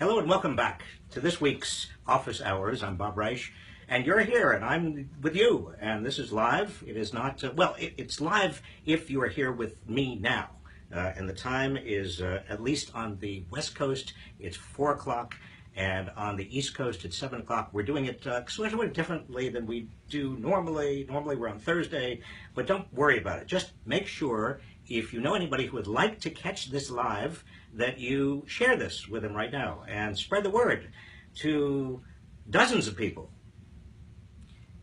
Hello and welcome back to this week's Office Hours. I'm Bob Reich, and you're here, and I'm with you. And this is live. It is not, it's live if you are here with me now. And the time is, at least on the West Coast, it's 4 o'clock, and on the East Coast, it's 7 o'clock. We're doing it sort of differently than we do normally. Normally, we're on Thursday, but don't worry about it. Just make sure, if you know anybody who would like to catch this live, that you share this with them right now and spread the word to dozens of people.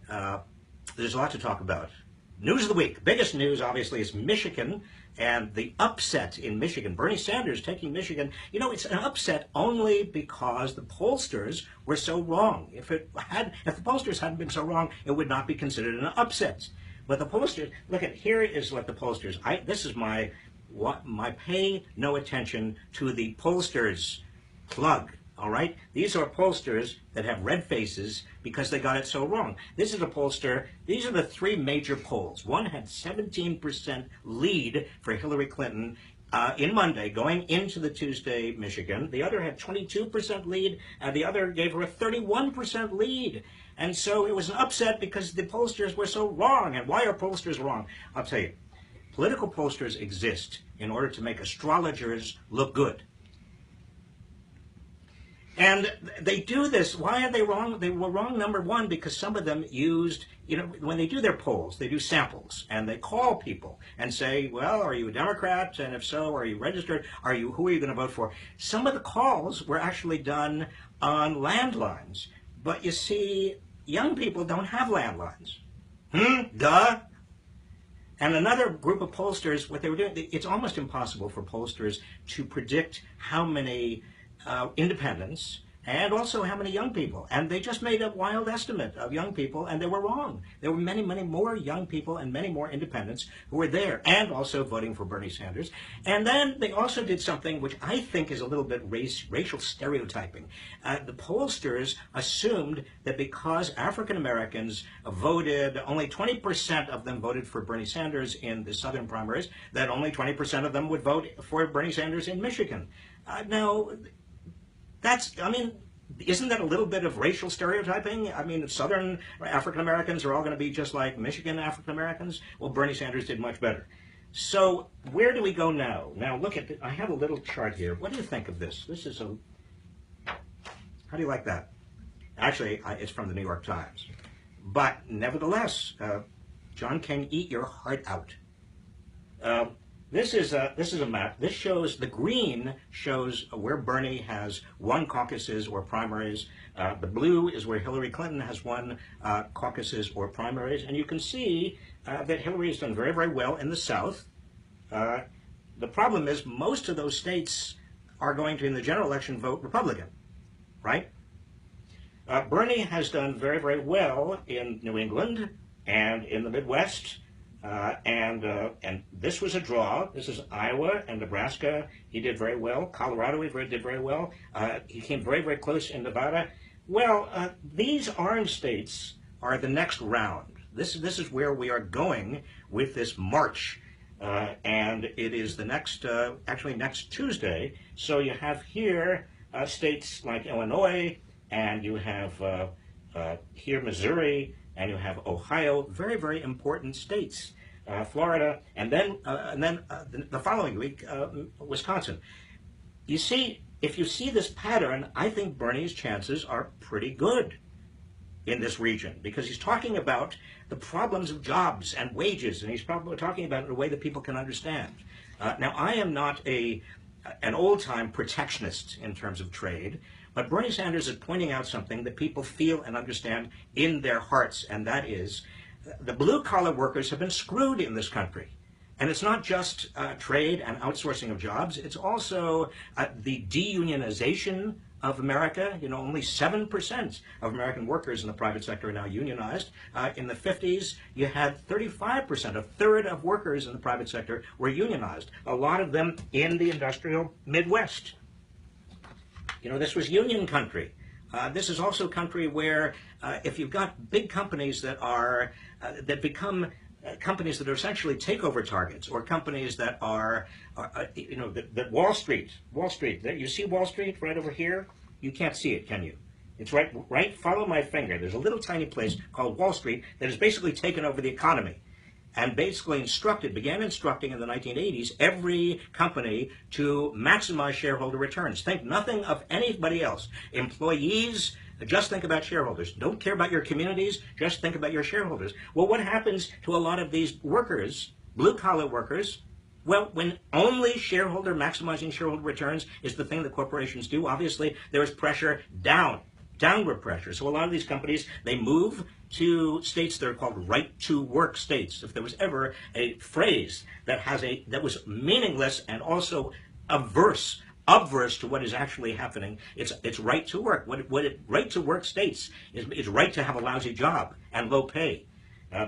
There's a lot to talk about. News of the week. Biggest news, obviously, is Michigan and the upset in Michigan. Bernie Sanders taking Michigan. You know, it's an upset only because the pollsters were so wrong. If the pollsters hadn't been so wrong, it would not be considered an upset. But the pollsters, look at, here is what the pollsters, this is my pay no attention to the pollsters plug. All right? These are pollsters that have red faces because they got it so wrong. This is a pollster. These are the three major polls. One had 17% lead for Hillary Clinton in Monday, going into the Tuesday Michigan. The other had 22% lead, and the other gave her a 31% lead. And so it was an upset because the pollsters were so wrong. And why are pollsters wrong? I'll tell you. Political pollsters exist in order to make astrologers look good. And they do this. Why are they wrong? They were wrong, number one, because some of them used, when they do their polls, they do samples, and they call people and say, well, are you a Democrat? And if so, are you registered? Who are you going to vote for? Some of the calls were actually done on landlines. But you see, young people don't have landlines. Duh. And another group of pollsters, what they were doing, it's almost impossible for pollsters to predict how many independents and also how many young people. And they just made a wild estimate of young people, and they were wrong. There were many, many more young people and many more independents who were there and also voting for Bernie Sanders. And then they also did something which I think is a little bit racial stereotyping. The pollsters assumed that because African Americans voted, only 20% of them voted for Bernie Sanders in the Southern primaries, that only 20% of them would vote for Bernie Sanders in Michigan. Now, isn't that a little bit of racial stereotyping? I mean, Southern African Americans are all going to be just like Michigan African Americans? Well, Bernie Sanders did much better. So where do we go now? Now, look at I have a little chart here. What do you think of this? How do you like that? Actually, it's from the New York Times. But nevertheless, John King, eat your heart out. This is a map. This shows, the green shows where Bernie has won caucuses or primaries. The blue is where Hillary Clinton has won caucuses or primaries. And you can see that Hillary has done very, very well in the South. The problem is most of those states are going to, in the general election, vote Republican, right? Bernie has done very, very well in New England and in the Midwest. And this was a draw. This is Iowa and Nebraska. He did very well. Colorado, he did very well. He came very, very close in Nevada. Well, these orange states are the next round. This is where we are going with this march. And it is the next, actually next Tuesday. So you have here states like Illinois, and you have here Missouri, and you have Ohio, very, very important states, Florida, and then the following week, Wisconsin. You see, if you see this pattern, I think Bernie's chances are pretty good in this region because he's talking about the problems of jobs and wages, and he's probably talking about it in a way that people can understand. Now, I am not an old-time protectionist in terms of trade, but Bernie Sanders is pointing out something that people feel and understand in their hearts, and that is the blue-collar workers have been screwed in this country. And it's not just trade and outsourcing of jobs. It's also the deunionization of America. Only 7% of American workers in the private sector are now unionized. In the 50s, you had 35%, a third of workers in the private sector were unionized, a lot of them in the industrial Midwest. This was union country. This is also a country where if you've got big companies that become companies that are essentially takeover targets, or companies that are, that Wall Street, you see Wall Street right over here? You can't see it, can you? It's right, follow my finger. There's a little tiny place called Wall Street that has basically taken over the economy and basically began instructing in the 1980s every company to maximize shareholder returns. Think nothing of anybody else. Employees, just think about shareholders. Don't care about your communities, just think about your shareholders. Well, what happens to a lot of these workers, blue-collar workers? Well, when only maximizing shareholder returns is the thing that corporations do, obviously there is pressure downward pressure. So a lot of these companies, they move to states that are called right-to-work states. If there was ever a phrase that was meaningless and also obverse to what is actually happening, it's right to work. Right to work states is right to have a lousy job and low pay.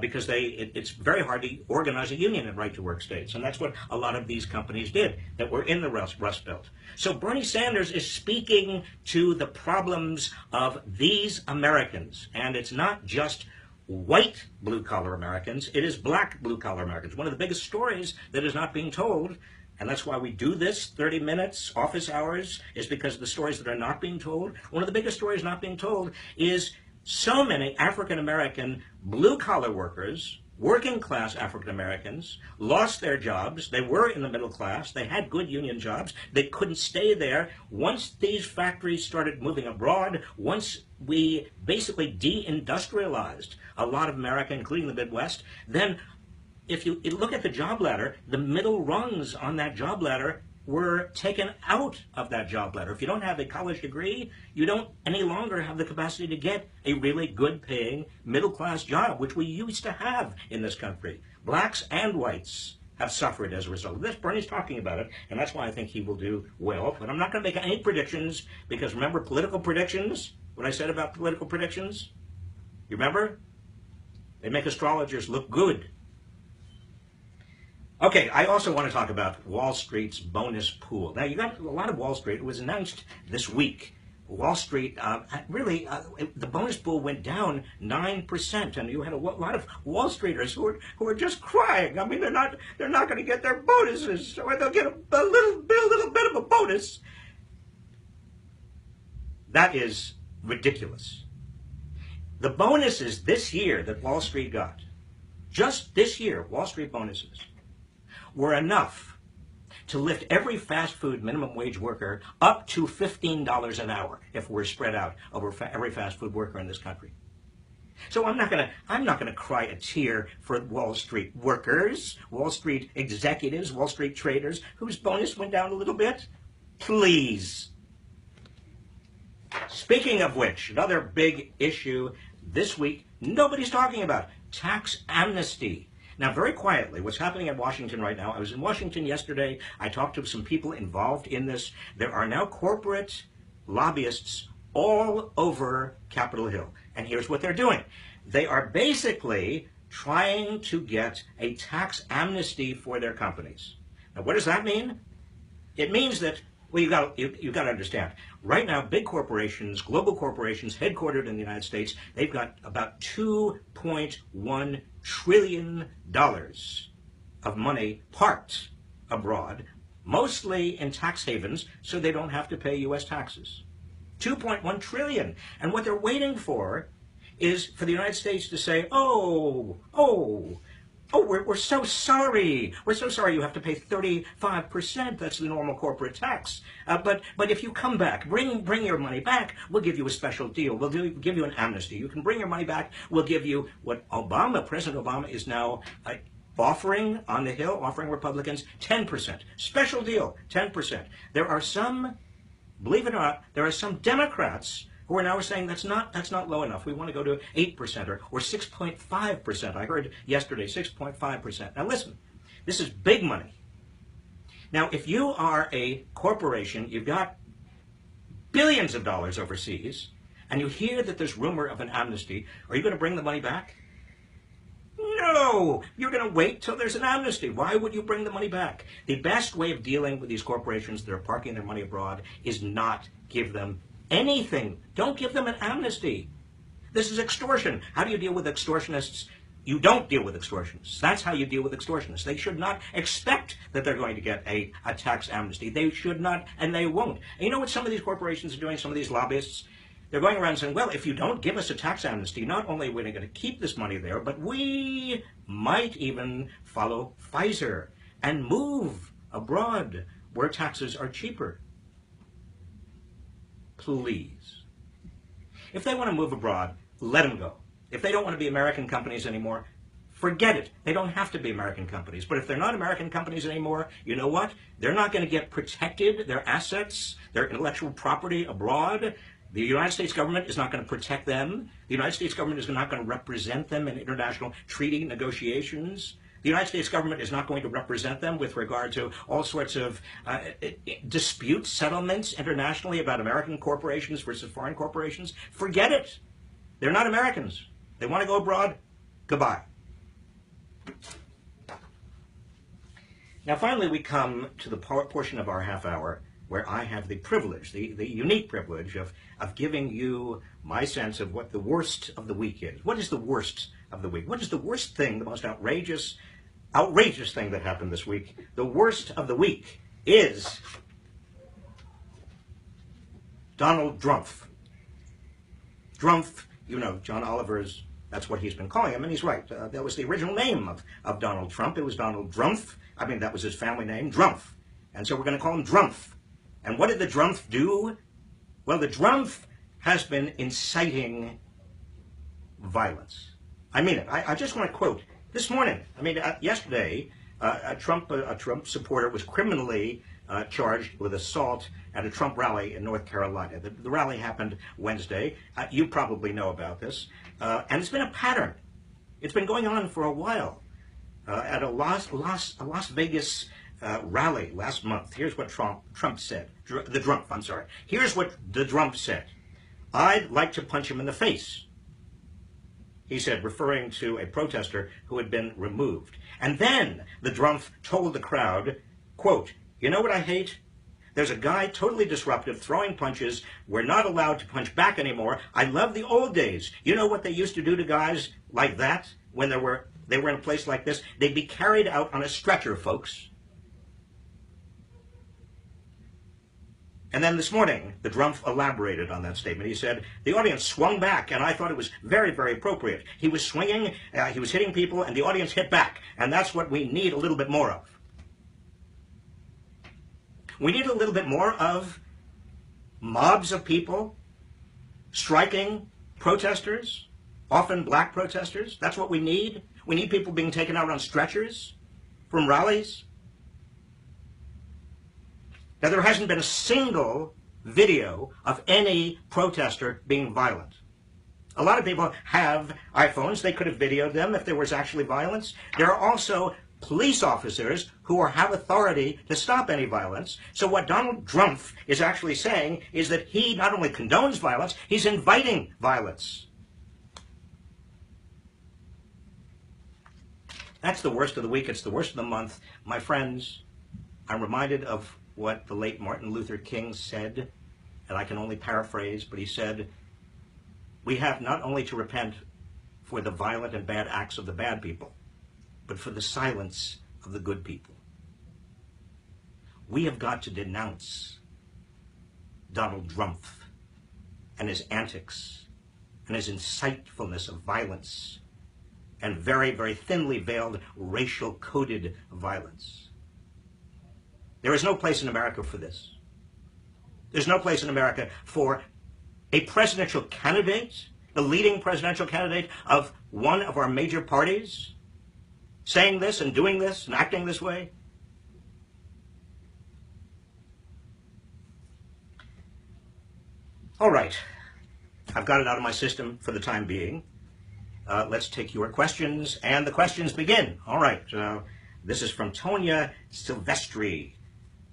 Because it's very hard to organize a union in right-to-work states. And that's what a lot of these companies did that were in the Rust Belt. So Bernie Sanders is speaking to the problems of these Americans. And it's not just white blue-collar Americans. It is black blue-collar Americans. One of the biggest stories that is not being told, and that's why we do this 30 minutes, office hours, is because of the stories that are not being told. One of the biggest stories not being told is so many African-American blue-collar workers, working-class African-Americans, lost their jobs. They were in the middle class. They had good union jobs. They couldn't stay there. Once these factories started moving abroad, once we basically deindustrialized a lot of America, including the Midwest, then if you look at the job ladder, the middle rungs on that job ladder were taken out of that job ladder. If you don't have a college degree, you don't any longer have the capacity to get a really good-paying middle-class job, which we used to have in this country. Blacks and whites have suffered as a result of this. Bernie's talking about it, and that's why I think he will do well. But I'm not going to make any predictions, because remember political predictions? What I said about political predictions? You remember? They make astrologers look good. Okay, I also want to talk about Wall Street's bonus pool. Now, you got a lot of Wall Street. It was announced this week. Wall Street, the bonus pool went down 9%, and you had a lot of Wall Streeters who were just crying. I mean, they're not going to get their bonuses, or they'll get a little bit of a bonus. That is ridiculous. The bonuses this year that Wall Street got, just this year, Wall Street bonuses, were enough to lift every fast food minimum wage worker up to $15 an hour if we're spread out over every fast food worker in this country. So I'm not gonna cry a tear for Wall Street workers, Wall Street executives, Wall Street traders whose bonus went down a little bit. Please. Speaking of which, another big issue this week nobody's talking about: tax amnesty. Now, very quietly, what's happening in Washington right now, I was in Washington yesterday. I talked to some people involved in this. There are now corporate lobbyists all over Capitol Hill. And here's what they're doing. They are basically trying to get a tax amnesty for their companies. Now, what does that mean? It means that, well, you've got to understand. Right now, big corporations, global corporations, headquartered in the United States, they've got about $2.1 trillion of money parked abroad, mostly in tax havens, so they don't have to pay U.S. taxes. 2.1 trillion. And what they're waiting for is for the United States to say, we're so sorry. We're so sorry you have to pay 35%. That's the normal corporate tax. But if you come back, bring your money back, we'll give you a special deal. We'll give you an amnesty. You can bring your money back. We'll give you what President Obama is now offering on the Hill, offering Republicans 10%. Special deal, 10%. There are some, believe it or not, there are some Democrats who are now saying that's not low enough. We want to go to 8% or 6.5%. I heard yesterday 6.5%. Now listen, this is big money. Now, if you are a corporation, you've got billions of dollars overseas, and you hear that there's rumor of an amnesty, are you going to bring the money back? No! You're going to wait till there's an amnesty. Why would you bring the money back? The best way of dealing with these corporations that are parking their money abroad is not give them anything. Don't give them an amnesty. This is extortion. How do you deal with extortionists? You don't deal with extortionists. That's how you deal with extortionists. They should not expect that they're going to get a tax amnesty. They should not, and they won't. And you know what some of these corporations are doing, some of these lobbyists? They're going around saying, well, if you don't give us a tax amnesty, not only are we going to keep this money there, but we might even follow Pfizer and move abroad where taxes are cheaper. Please. If they want to move abroad, let them go. If they don't want to be American companies anymore, forget it. They don't have to be American companies. But if they're not American companies anymore, you know what? They're not going to get protected, their assets, their intellectual property abroad. The United States government is not going to protect them. The United States government is not going to represent them in international treaty negotiations. The United States government is not going to represent them with regard to all sorts of dispute settlements internationally about American corporations versus foreign corporations. Forget it. They're not Americans. They want to go abroad? Goodbye. Now, finally, we come to the portion of our half hour where I have the privilege, the unique privilege of giving you my sense of what the worst of the week is. What is the worst of the week? What is the worst thing, the most outrageous thing that happened this week? The worst of the week is Donald Drumpf. Drumpf, you know, John Oliver's, that's what he's been calling him, and he's right. That was the original name of Donald Trump. It was Donald Drumpf. I mean, that was his family name, Drumpf. And so we're going to call him Drumpf. And what did the Drumpf do? Well, the Drumpf has been inciting violence. I mean it. I just want to quote this morning. I mean, yesterday, a Trump supporter was criminally charged with assault at a Trump rally in North Carolina. The rally happened Wednesday. You probably know about this. And it's been a pattern. It's been going on for a while. At a Las Vegas rally last month, here's what Trump said. The Drumpf, I'm sorry. Here's what the Drumpf said. I'd like to punch him in the face, he said, referring to a protester who had been removed. And then the Drumpf told the crowd, quote, you know what I hate? There's a guy totally disruptive, throwing punches. We're not allowed to punch back anymore. I love the old days. You know what they used to do to guys like that when they were in a place like this? They'd be carried out on a stretcher, folks. And then this morning, the Drumpf elaborated on that statement. He said, the audience swung back, and I thought it was very, very appropriate. He was swinging, he was hitting people, and the audience hit back. And that's what we need a little bit more of. We need a little bit more of mobs of people striking protesters, often black protesters. That's what we need. We need people being taken out on stretchers from rallies. Now, there hasn't been a single video of any protester being violent. A lot of people have iPhones. They could have videoed them if there was actually violence. There are also police officers who have authority to stop any violence. So what Donald Drumpf is actually saying is that he not only condones violence, he's inviting violence. That's the worst of the week. It's the worst of the month. My friends, I'm reminded of what the late Martin Luther King said, and I can only paraphrase, but he said, we have not only to repent for the violent and bad acts of the bad people, but for the silence of the good people. We have got to denounce Donald Drumpf and his antics and his insightfulness of violence and very, very thinly veiled racial-coded violence. There is no place in America for this. There's no place in America for a presidential candidate, the leading presidential candidate of one of our major parties, saying this and doing this and acting this way. All right. I've got it out of my system for the time being. Let's take your questions, and the questions begin. All right. This is from Tonya Silvestri.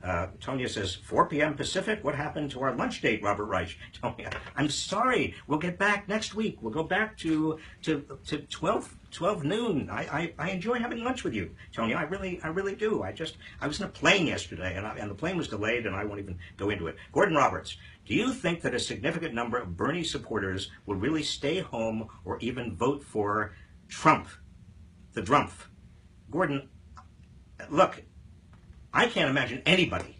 Tonya says, 4 p.m. Pacific, what happened to our lunch date, Robert Reich? Tonya, I'm sorry, we'll get back next week. We'll go back to 12 noon. I enjoy having lunch with you, Tonya. I really do. I was in a plane yesterday, and the plane was delayed, and I won't even go into it. Gordon Roberts, do you think that a significant number of Bernie supporters will really stay home or even vote for Trump the Drumpf. Gordon, look, I can't imagine anybody,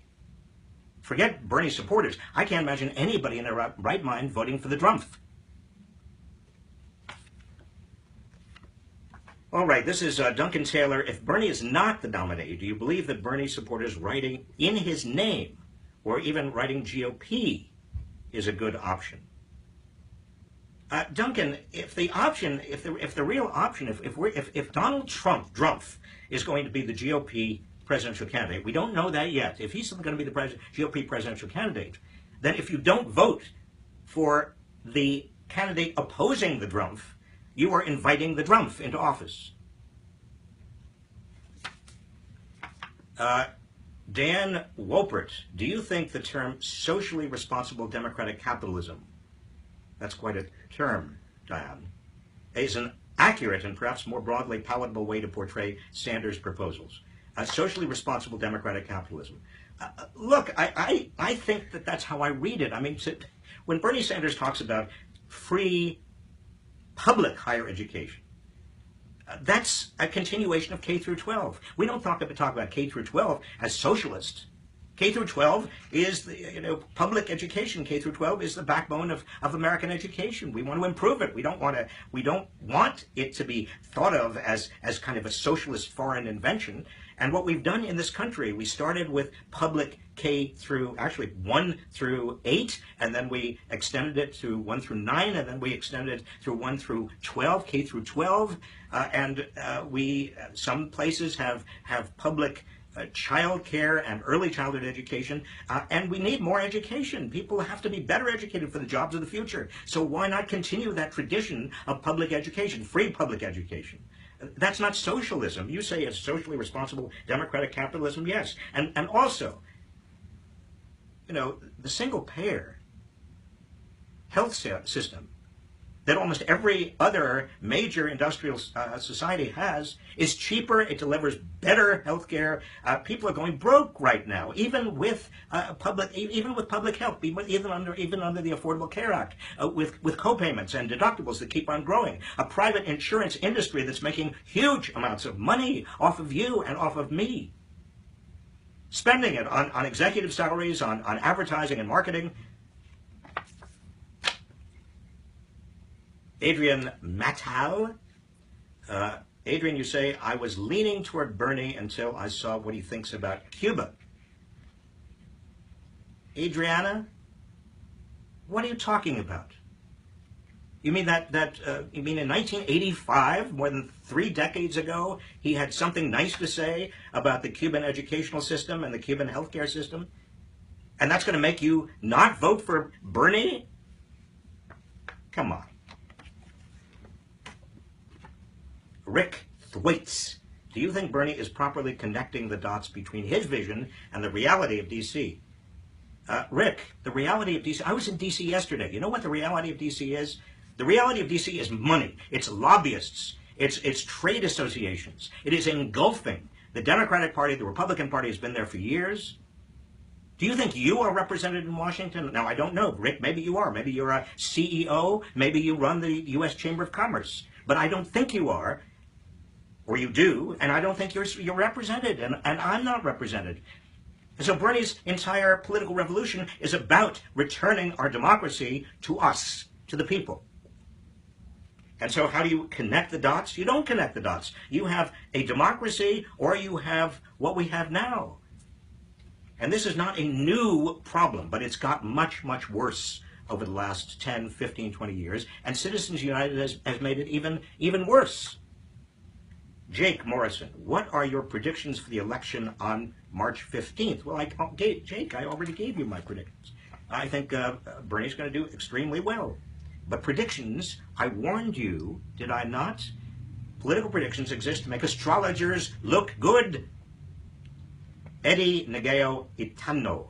forget Bernie supporters, I can't imagine anybody in their right mind voting for the Drumpf. All right, this is Duncan Taylor. If Bernie is not the nominee, do you believe that Bernie supporters writing in his name or even writing GOP is a good option? Duncan, if the option, if the real option, if Donald Trump, Drumpf, is going to be the GOP presidential candidate, we don't know that yet. If he's going to be the GOP presidential candidate, then if you don't vote for the candidate opposing the Drumpf, you are inviting the Drumpf into office. Dan Wolpert, do you think the term socially responsible democratic capitalism, that's quite a term, Diane, is an accurate and perhaps more broadly palatable way to portray Sanders' proposals? Socially responsible democratic capitalism. Look, I think that that's how I read it. I mean, when Bernie Sanders talks about free public higher education, that's a continuation of K through 12. We don't talk about K through 12 as socialist. K through 12 is the public education. K through 12 is the backbone of American education. We want to improve it. We don't want it to be thought of as kind of a socialist foreign invention. And what we've done in this country, we started with public K through, actually 1 through 8, and then we extended it to 1 through 9, and then we extended it through 1 through 12, K through 12, some places have public child care and early childhood education, and we need more education. People have to be better educated for the jobs of the future. So why not continue that tradition of public education, free public education? That's not socialism. You say it's socially responsible democratic capitalism, yes. And also, the single payer health system that almost every other major industrial society has is cheaper. It delivers better health care. People are going broke right now, even with public health, even under the Affordable Care Act, with co-payments and deductibles that keep on growing. A private insurance industry that's making huge amounts of money off of you and off of me, spending it on executive salaries, on advertising and marketing. Adrian Mattal. Adrian, you say, I was leaning toward Bernie until I saw what he thinks about Cuba. Adriana, what are you talking about? You mean you mean in 1985, more than 3 decades ago, he had something nice to say about the Cuban educational system and the Cuban healthcare system? And that's going to make you not vote for Bernie? Come on. Rick Thwaites, do you think Bernie is properly connecting the dots between his vision and the reality of D.C.? Rick, the reality of D.C., I was in D.C. yesterday. You know what the reality of D.C. is? The reality of D.C. is money. It's lobbyists. It's trade associations. It is engulfing the Democratic Party. The Republican Party has been there for years. Do you think you are represented in Washington? Now, I don't know. Rick, maybe you are. Maybe you're a CEO. Maybe you run the U.S. Chamber of Commerce. But I don't think you are. Or you do, and I don't think you're represented, and I'm not represented. And so Bernie's entire political revolution is about returning our democracy to us, to the people. And so how do you connect the dots? You don't connect the dots. You have a democracy, or you have what we have now. And this is not a new problem, but it's got much, much worse over the last 10, 15, 20 years, and Citizens United has made it even worse. Jake Morrison, what are your predictions for the election on March 15th? Well, Jake, I already gave you my predictions. I think Bernie's going to do extremely well. But predictions, I warned you, did I not? Political predictions exist to make astrologers look good. Eddie Negeo Itano,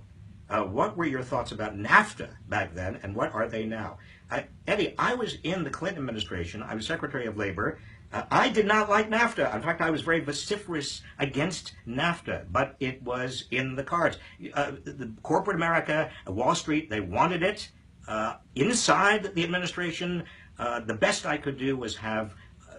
what were your thoughts about NAFTA back then, and what are they now? Eddie, I was in the Clinton administration. I was Secretary of Labor. I did not like NAFTA. In fact, I was very vociferous against NAFTA, but it was in the cards. The corporate America, Wall Street, they wanted it. Inside the administration, the best I could do was have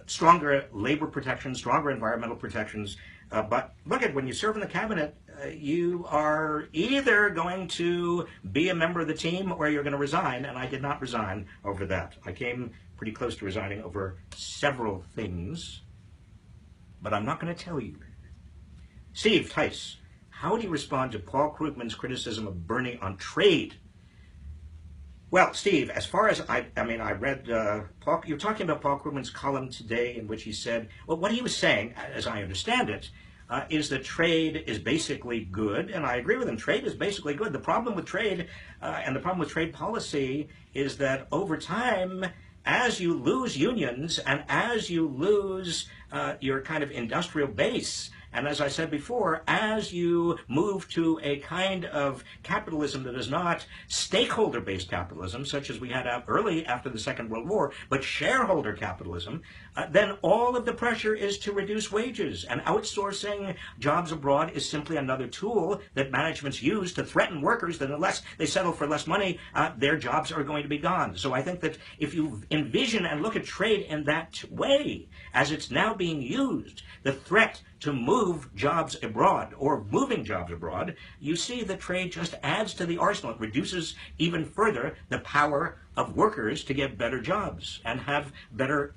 stronger labor protections, stronger environmental protections. But look at when you serve in the cabinet, you are either going to be a member of the team or you're going to resign, and I did not resign over that. I came pretty close to resigning over several things, but I'm not going to tell you. Steve Tice, how do you respond to Paul Krugman's criticism of Bernie on trade? Well, Steve, as far as I read, you're talking about Paul Krugman's column today in which he said, well, what he was saying, as I understand it, is that trade is basically good, and I agree with him. Trade is basically good. The problem with trade and the problem with trade policy is that over time, as you lose unions and as you lose your kind of industrial base, and as I said before, as you move to a kind of capitalism that is not stakeholder-based capitalism, such as we had early after the Second World War, but shareholder capitalism, then all of the pressure is to reduce wages. And outsourcing jobs abroad is simply another tool that managements use to threaten workers that unless they settle for less money, their jobs are going to be gone. So I think that if you envision and look at trade in that way, as it's now being used, the threat to move jobs abroad or moving jobs abroad, you see that trade just adds to the arsenal. It reduces even further the power of workers to get better jobs and have better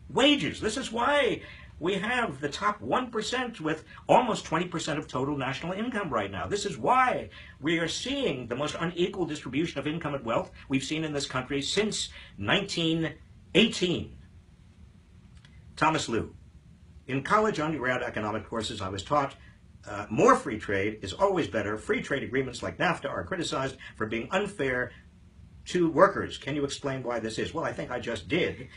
wages. This is why we have the top 1% with almost 20% of total national income right now. This is why we are seeing the most unequal distribution of income and wealth we've seen in this country since 1918. Thomas Liu. In college undergrad economic courses, I was taught more free trade is always better. Free trade agreements like NAFTA are criticized for being unfair to workers. Can you explain why this is? Well, I think I just did.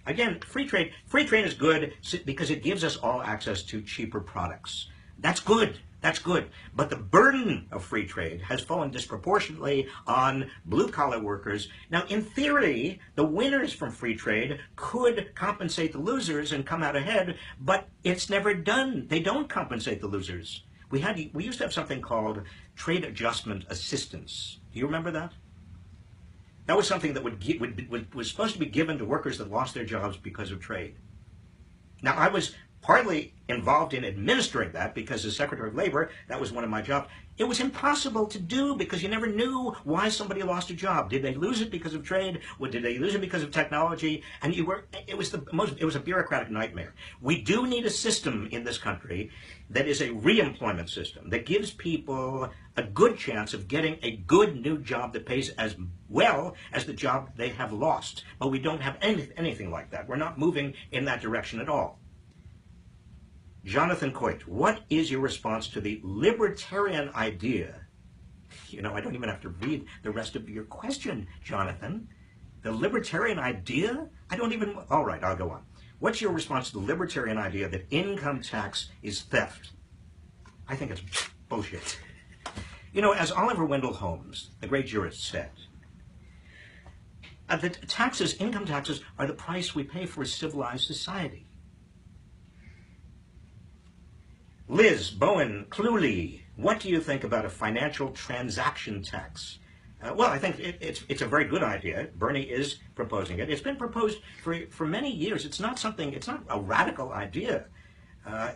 Again, free trade is good because it gives us all access to cheaper products. That's good. That's good. But the burden of free trade has fallen disproportionately on blue-collar workers. Now, in theory, the winners from free trade could compensate the losers and come out ahead, but it's never done. They don't compensate the losers. We used to have something called trade adjustment assistance. Do you remember that? That was something that was supposed to be given to workers that lost their jobs because of trade. Now, I was partly involved in administering that because as Secretary of Labor, that was one of my jobs. It was impossible to do because you never knew why somebody lost a job. Did they lose it because of trade? Or did they lose it because of technology? And it was a bureaucratic nightmare. We do need a system in this country that is a reemployment system that gives people a good chance of getting a good new job that pays as well as the job they have lost. But we don't have anything like that. We're not moving in that direction at all. Jonathan Coit, what is your response to the libertarian idea? You know, I don't even have to read the rest of your question, Jonathan. The libertarian idea? All right, I'll go on. What's your response to the libertarian idea that income tax is theft? I think it's bullshit. You know, as Oliver Wendell Holmes, the great jurist, said, that income taxes are the price we pay for a civilized society. Liz Bowen Cluley, what do you think about a financial transaction tax? Well, I think it's a very good idea. Bernie is proposing it. It's been proposed for many years. It's not a radical idea.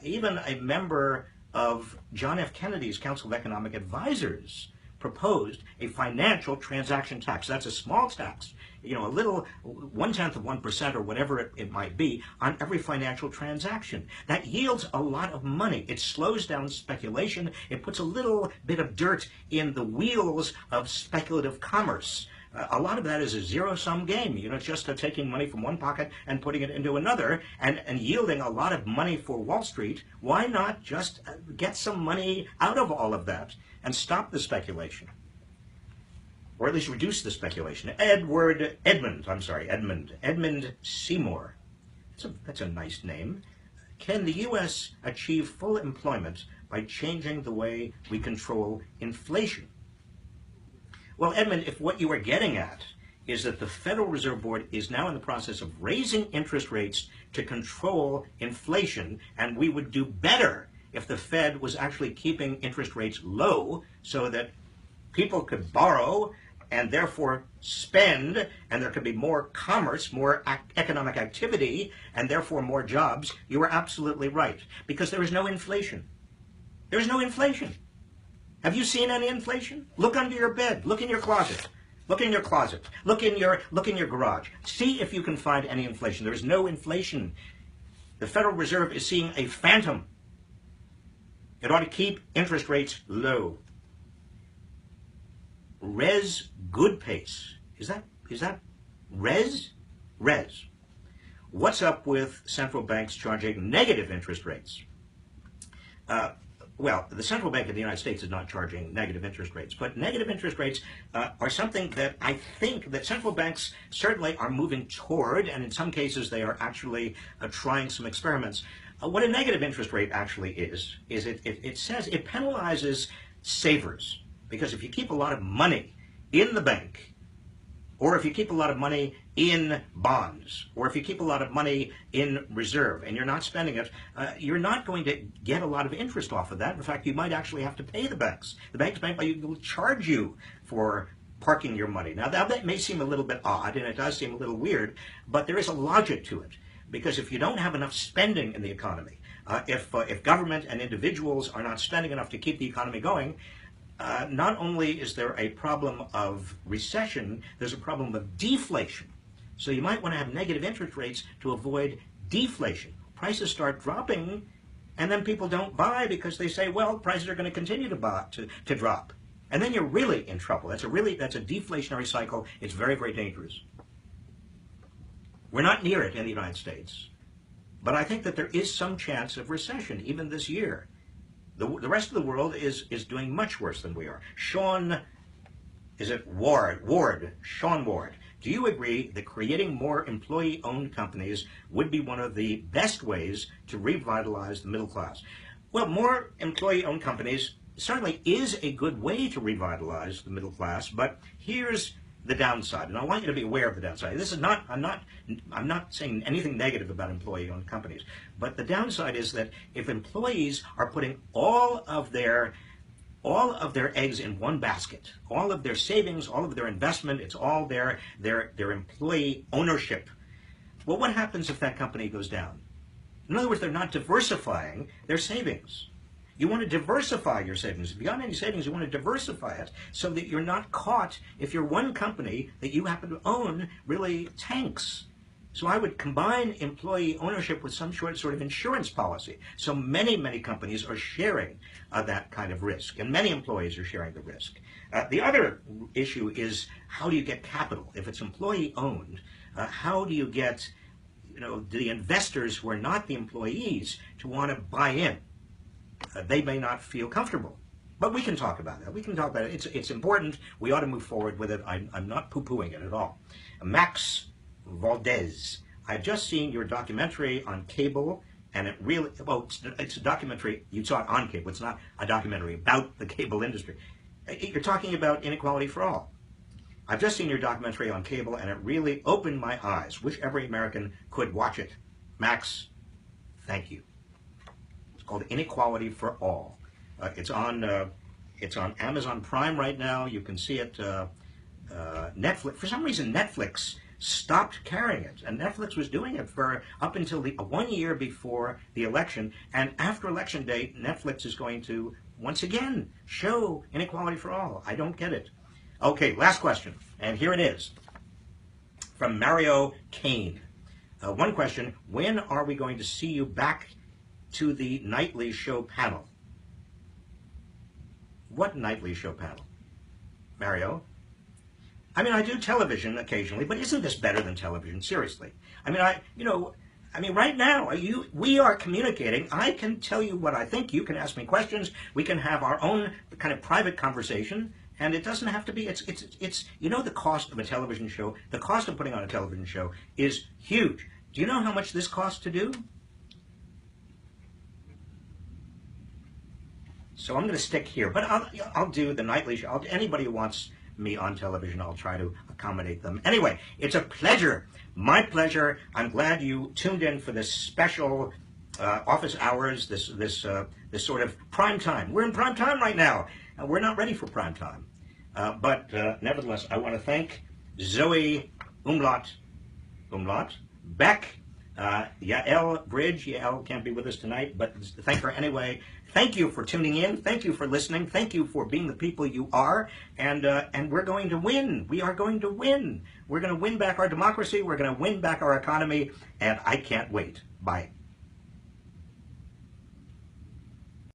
Even a member of John F. Kennedy's Council of Economic Advisors proposed a financial transaction tax. That's a small tax, you know, a little 1/10 of 1% or whatever it might be on every financial transaction. That yields a lot of money. It slows down speculation. It puts a little bit of dirt in the wheels of speculative commerce. A lot of that is a zero-sum game, you know, just taking money from one pocket and putting it into another and yielding a lot of money for Wall Street. Why not just get some money out of all of that and stop the speculation? Or at least reduce the speculation. Edmund Seymour. That's a nice name. Can the U.S. achieve full employment by changing the way we control inflation? Well, Edmund, if what you are getting at is that the Federal Reserve Board is now in the process of raising interest rates to control inflation, and we would do better if the Fed was actually keeping interest rates low so that people could borrow and therefore spend, and there could be more commerce, more economic activity, and therefore more jobs, you are absolutely right. Because there is no inflation. There is no inflation. Have you seen any inflation? Look under your bed. Look in your closet. Look in your closet. Look in your garage. See if you can find any inflation. There is no inflation. The Federal Reserve is seeing a phantom. It ought to keep interest rates low. Res good pace. Is that res? Res. What's up with central banks charging negative interest rates? Well, the central bank of the United States is not charging negative interest rates, but negative interest rates are something that I think that central banks certainly are moving toward, and in some cases they are actually trying some experiments. What a negative interest rate actually is it says it penalizes savers, because if you keep a lot of money in the bank, or if you keep a lot of money in bonds, or if you keep a lot of money in reserve and you're not spending it, you're not going to get a lot of interest off of that. In fact, you might actually have to pay the banks. The banks will charge you for parking your money. Now, that may seem a little bit odd, and it does seem a little weird, but there is a logic to it. Because if you don't have enough spending in the economy, if government and individuals are not spending enough to keep the economy going, not only is there a problem of recession, there's a problem of deflation. So you might want to have negative interest rates to avoid deflation. Prices start dropping, and then people don't buy because they say, well, prices are going to continue to drop. And then you're really in trouble. That's a deflationary cycle. It's very, very dangerous. We're not near it in the United States. But I think that there is some chance of recession even this year. The rest of the world is doing much worse than we are. Sean Ward. Do you agree that creating more employee-owned companies would be one of the best ways to revitalize the middle class? Well, more employee-owned companies certainly is a good way to revitalize the middle class, but here's the downside, and I want you to be aware of the downside. This is not, I'm not saying anything negative about employee-owned companies, but the downside is that if employees are putting all of their eggs in one basket, all of their savings, all of their investment, it's all their employee ownership. Well, what happens if that company goes down? In other words, they're not diversifying their savings. You want to diversify your savings. If you got any savings, you want to diversify it so that you're not caught if your one company that you happen to own really tanks. So I would combine employee ownership with some sort of insurance policy. So many companies are sharing that kind of risk, and many employees are sharing the risk. The other issue is, how do you get capital? If it's employee-owned, how do you get the investors who are not the employees to want to buy in? They may not feel comfortable. But we can talk about that. We can talk about it. It's important. We ought to move forward with it. I'm not poo-pooing it at all. Max Valdez, I've just seen your documentary on cable, and it really, well, it's a documentary. You saw it on cable. It's not a documentary about the cable industry. You're talking about inequality for all. I've just seen your documentary on cable, and it really opened my eyes. Wish every American could watch it. Max, thank you. It's called Inequality for All. It's on Amazon Prime right now. You can see it. Netflix. For some reason, Netflix stopped carrying it, and Netflix was doing it for up until 1 year before the election. And after Election Day, Netflix is going to once again show Inequality for All. I don't get it. Okay, last question, and here it is from Mario Kane. One question: when are we going to see you back to the nightly show panel? What nightly show panel, Mario? I mean, I do television occasionally, but isn't this better than television? Seriously. I mean, right now, we are communicating. I can tell you what I think. You can ask me questions. We can have our own kind of private conversation, and it doesn't have to be, it's the cost of a television show, the cost of putting on a television show is huge. Do you know how much this costs to do? So I'm going to stick here, but I'll do the nightly show. Anybody who wants me on television, I'll try to accommodate them. Anyway, it's a pleasure, my pleasure. I'm glad you tuned in for this special office hours, this sort of prime time. We're in prime time right now, and we're not ready for prime time. But nevertheless, I want to thank Zoe Umlaut, Beck, Yael Bridge. Yael can't be with us tonight, but thank her anyway. Thank you for tuning in. Thank you for listening. Thank you for being the people you are. And we're going to win. We are going to win. We're going to win back our democracy. We're going to win back our economy. And I can't wait. Bye.